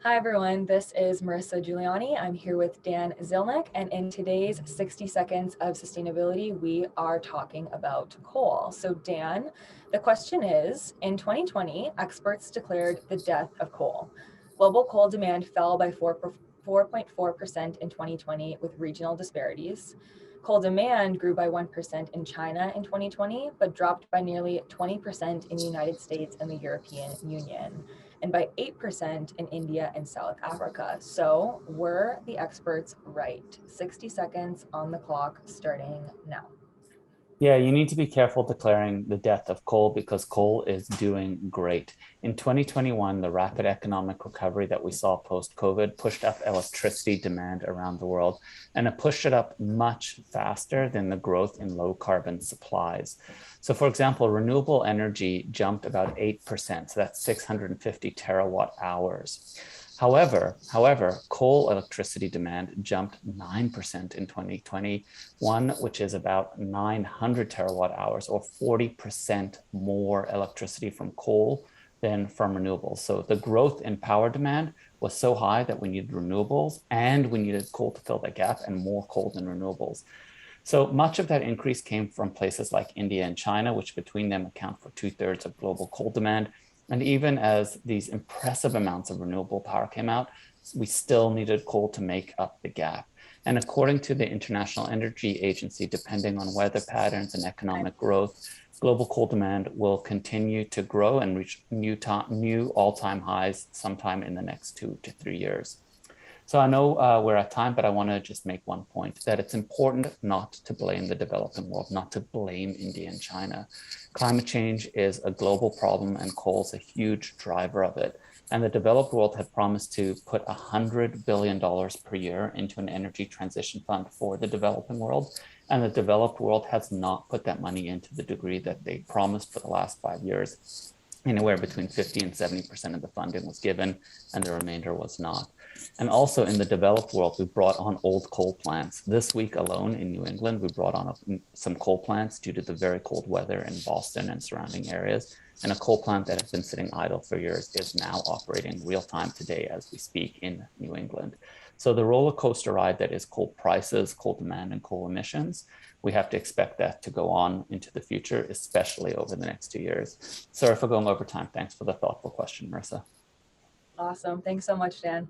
Hi everyone, this is Marissa Giuliani. I'm here with Dan Zilnick, and in today's 60 Seconds of Sustainability, we are talking about coal. So Dan, the question is, in 2020, experts declared the death of coal. Global coal demand fell by 4.4% in 2020 with regional disparities. Coal demand grew by 1% in China in 2020, but dropped by nearly 20% in the United States and the European Union, and by 8% in India and South Africa. So were the experts right? 60 seconds on the clock starting now. Yeah, you need to be careful declaring the death of coal because coal is doing great. In 2021, the rapid economic recovery that we saw post-COVID pushed up electricity demand around the world, and it pushed it up much faster than the growth in low carbon supplies. So for example, renewable energy jumped about 8%, so that's 650 terawatt hours. However, coal electricity demand jumped 9% in 2021, which is about 900 terawatt hours or 40% more electricity from coal than from renewables. So the growth in power demand was so high that we needed renewables and we needed coal to fill that gap, and more coal than renewables. So much of that increase came from places like India and China, which between them account for 2/3 of global coal demand. And even as these impressive amounts of renewable power came out, we still needed coal to make up the gap. And according to the International Energy Agency, depending on weather patterns and economic growth, global coal demand will continue to grow and reach new all-time highs sometime in the next 2 to 3 years. So I know we're at time, but I want to just make one point that it's important not to blame the developing world, not to blame India and China. Climate change is a global problem and coal is a huge driver of it. And the developed world had promised to put $100 billion per year into an energy transition fund for the developing world. And the developed world has not put that money into the degree that they promised for the last 5 years. Anywhere between 50 and 70% of the funding was given, and the remainder was not. And also in the developed world, we brought on old coal plants. This week alone in New England, we brought on some coal plants due to the very cold weather in Boston and surrounding areas. And a coal plant that had been sitting idle for years is now operating real time today as we speak in New England. So the roller coaster ride that is coal prices, coal demand, and coal emissions, we have to expect that to go on into the future, especially over the next 2 years. Sorry for going over time. Thanks for the thoughtful question, Marissa. Awesome. Thanks so much, Dan.